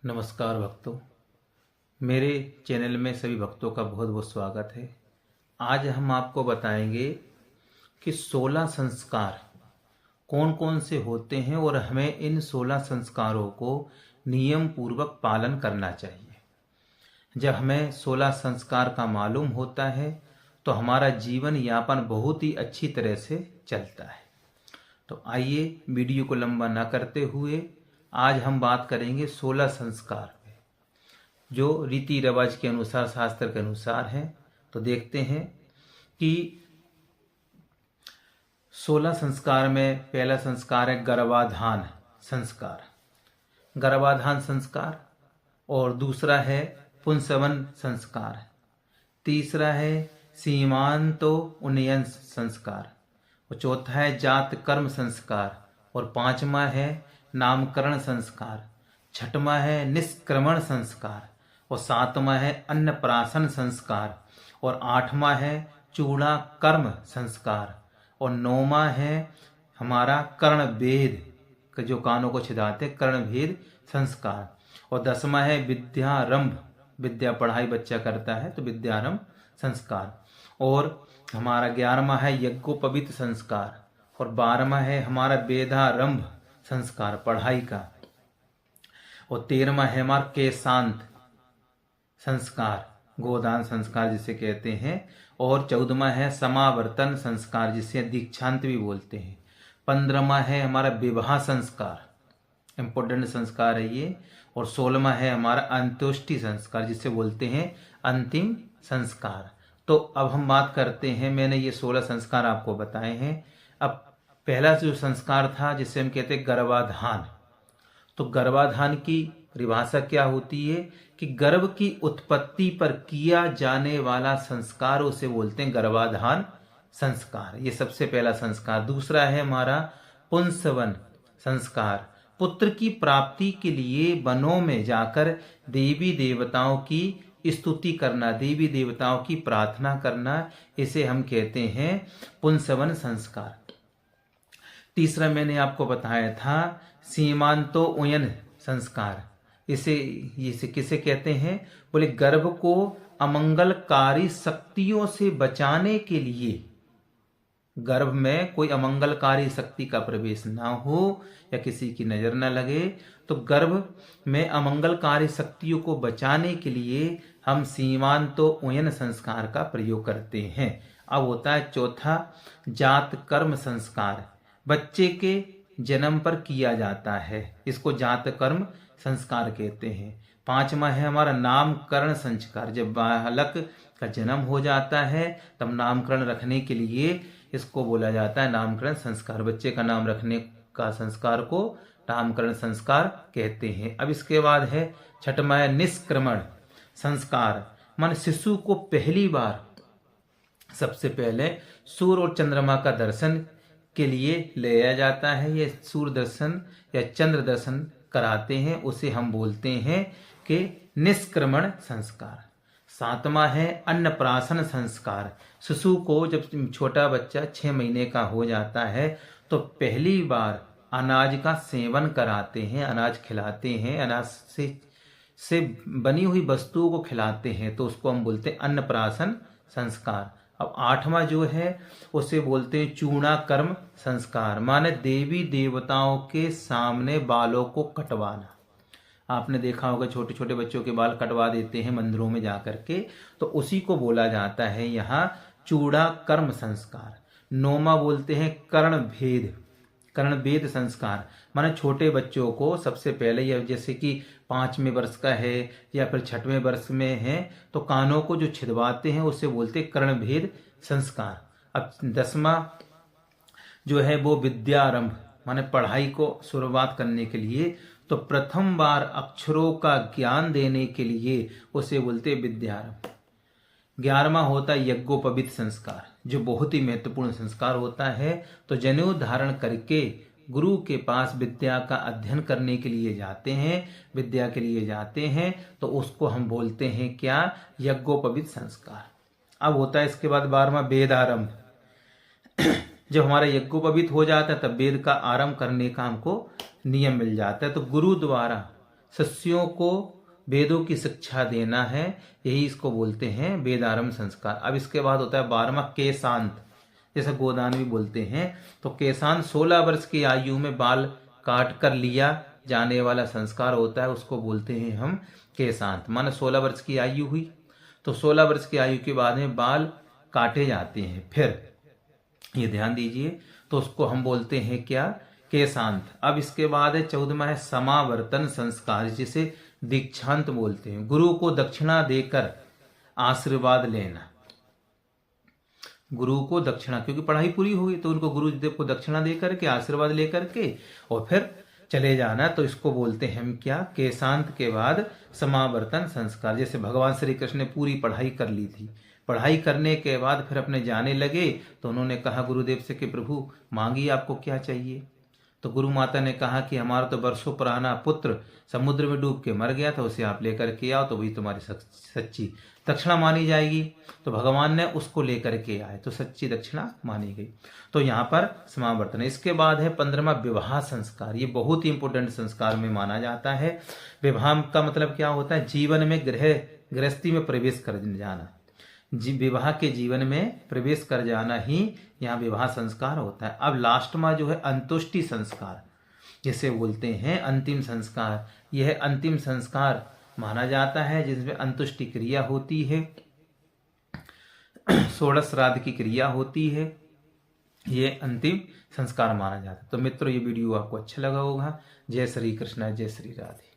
नमस्कार भक्तों, मेरे चैनल में सभी भक्तों का बहुत बहुत स्वागत है। आज हम आपको बताएंगे कि 16 संस्कार कौन कौन से होते हैं और हमें इन 16 संस्कारों को नियम पूर्वक पालन करना चाहिए। जब हमें 16 संस्कार का मालूम होता है तो हमारा जीवन यापन बहुत ही अच्छी तरह से चलता है। तो आइए वीडियो को लंबा ना करते हुए आज हम बात करेंगे 16 संस्कार पे, जो रीति रिवाज के अनुसार, शास्त्र के अनुसार हैं। तो देखते हैं कि 16 संस्कार में पहला संस्कार है गर्भाधान संस्कार, गर्भाधान संस्कार। और दूसरा है पुंसवन संस्कार। तीसरा है सीमांतो उन्नयन संस्कार। और चौथा है जात कर्म संस्कार। और पांचवा है नामकरण संस्कार। छठवां है निष्क्रमण संस्कार। और सातवां है अन्नप्राशन संस्कार। और आठवां है चूड़ा कर्म संस्कार। और नौवां है हमारा कर्ण भेद, जो कानों को छिदाते कर्ण भेद संस्कार। और 10वां है विद्यारंभ, विद्या पढ़ाई बच्चा करता है तो विद्यारंभ संस्कार। और हमारा 11वां है यज्ञोपवीत संस्कार। और 12वां है हमारा वेदारंभ संस्कार, पढ़ाई का। और 13वां है हमारा केशांत संस्कार, गोदान संस्कार जिसे कहते हैं। और 14वां है समावर्तन संस्कार, जिसे दीक्षांत भी बोलते हैं। 15वां है हमारा विवाह संस्कार, इंपॉर्टेंट संस्कार है ये। और 16वां है हमारा अंत्येष्टि संस्कार, जिसे बोलते हैं अंतिम संस्कार। तो अब हम बात करते हैं, मैंने ये 16 संस्कार आपको बताए हैं। अब पहला जो संस्कार था जिसे हम कहते हैं गर्भाधान, तो गर्भाधान की परिभाषा क्या होती है कि गर्भ की उत्पत्ति पर किया जाने वाला संस्कार उसे बोलते हैं गर्भाधान संस्कार। ये सबसे पहला संस्कार। दूसरा है हमारा पुंसवन संस्कार, पुत्र की प्राप्ति के लिए वनों में जाकर देवी देवताओं की स्तुति करना, देवी देवताओं की प्रार्थना करना, इसे हम कहते हैं पुंसवन संस्कार। तीसरा मैंने आपको बताया था सीमांतो उयन संस्कार। इसे किसे कहते हैं? बोले गर्भ को अमंगलकारी शक्तियों से बचाने के लिए, गर्भ में कोई अमंगलकारी शक्ति का प्रवेश ना हो या किसी की नजर न लगे, तो गर्भ में अमंगलकारी शक्तियों को बचाने के लिए हम सीमांतो उयन संस्कार का प्रयोग करते हैं। अब होता है चौथा जात कर्म संस्कार, बच्चे के जन्म पर किया जाता है, इसको जात कर्म संस्कार कहते हैं। 5वां है हमारा नामकरण संस्कार, जब बालक का जन्म हो जाता है तब नामकरण रखने के लिए इसको बोला जाता है नामकरण संस्कार, बच्चे का नाम रखने का संस्कार को नामकरण संस्कार कहते हैं। अब इसके बाद है 6वां है निष्क्रमण संस्कार, मान शिशु को पहली बार सबसे पहले सूर्य और चंद्रमा का दर्शन के लिए ले जाया जाता है, ये सूर्य दर्शन या चंद्र दर्शन कराते हैं, उसे हम बोलते हैं कि निष्क्रमण संस्कार। 7वां है अन्नप्राशन संस्कार, शिशु को जब छोटा बच्चा 6 महीने का हो जाता है तो पहली बार अनाज का सेवन कराते हैं, अनाज खिलाते हैं, अनाज से बनी हुई वस्तुओं को खिलाते हैं, तो उसको हम बोलते हैं अन्नप्राशन संस्कार। अब 8वां जो है उसे बोलते हैं चूड़ा कर्म संस्कार, माने देवी देवताओं के सामने बालों को कटवाना। आपने देखा होगा छोटे छोटे बच्चों के बाल कटवा देते हैं मंदिरों में जाकर के, तो उसी को बोला जाता है यहाँ चूड़ा कर्म संस्कार। 9वां बोलते हैं कर्ण भेद, कर्ण भेद संस्कार, माने छोटे बच्चों को सबसे पहले, या जैसे कि 5वें वर्ष का है या फिर 6वें वर्ष में है, तो कानों को जो छिदवाते हैं उसे बोलते हैं कर्ण भेद संस्कार। अब 10वां जो है वो विद्यारंभ, माने पढ़ाई को शुरुआत करने के लिए, तो प्रथम बार अक्षरों का ज्ञान देने के लिए उसे बोलते विद्यारंभ। 11वां होता है यज्ञोपवीत संस्कार, जो बहुत ही महत्वपूर्ण संस्कार होता है। तो जनेऊ धारण करके गुरु के पास विद्या का अध्ययन करने के लिए जाते हैं, विद्या के लिए जाते हैं, तो उसको हम बोलते हैं क्या? यज्ञोपवीत संस्कार। अब होता है इसके बाद 12वां वेदारंभ, जब हमारा यज्ञोपवीत हो जाता है तब वेद का आरंभ करने का हमको नियम मिल जाता है। तो गुरु द्वारा शिष्यों को वेदों की शिक्षा देना है, यही इसको बोलते हैं वेदारंभ संस्कार। अब इसके बाद होता है 12वां केशांत, जैसे गोदान भी बोलते हैं। तो केशांत 16 वर्ष की आयु में बाल काट कर लिया जाने वाला संस्कार होता है, उसको बोलते हैं हम केशांत। माने 16 वर्ष की आयु हुई तो 16 वर्ष की आयु के बाद में बाल काटे जाते हैं। फिर ये ध्यान दीजिए, तो उसको हम बोलते हैं क्या, केशांत। अब इसके बाद है 14वां है समावर्तन संस्कार, जिसे दीक्षांत बोलते हैं। गुरु को दक्षिणा देकर आशीर्वाद लेना, गुरु को दक्षिणा, क्योंकि पढ़ाई पूरी हुई तो उनको गुरुदेव को दक्षिणा दे करके आशीर्वाद लेकर के और फिर चले जाना, तो इसको बोलते हैं हम क्या, केशांत के बाद समावर्तन संस्कार। जैसे भगवान श्री कृष्ण ने पूरी पढ़ाई कर ली थी, पढ़ाई करने के बाद फिर अपने जाने लगे तो उन्होंने कहा गुरुदेव से कि प्रभु मांगिए आपको क्या चाहिए। तो गुरु माता ने कहा कि हमारा तो वर्षों पुराना पुत्र समुद्र में डूब के मर गया था, उसे आप लेकर के आओ तो वही तुम्हारी सच्ची दक्षिणा मानी जाएगी। तो भगवान ने उसको लेकर के आए तो सच्ची दक्षिणा मानी गई। तो यहाँ पर समावर्तन। इसके बाद है 15वां विवाह संस्कार। ये बहुत ही इंपॉर्टेंट संस्कार में माना जाता है। विवाह का मतलब क्या होता है, जीवन में गृहस्थी में प्रवेश कर जाना, विवाह के जीवन में प्रवेश कर जाना ही यहाँ विवाह संस्कार होता है। अब लास्ट में जो है अंतुष्टि संस्कार, जिसे बोलते हैं अंतिम संस्कार। यह अंतिम संस्कार माना जाता है जिसमें अंतुष्टि क्रिया होती है, 16 श्राद्ध की क्रिया होती है, ये अंतिम संस्कार माना जाता है। तो मित्रों, ये वीडियो आपको अच्छा लगा होगा। जय श्री कृष्ण, जय श्री राधे।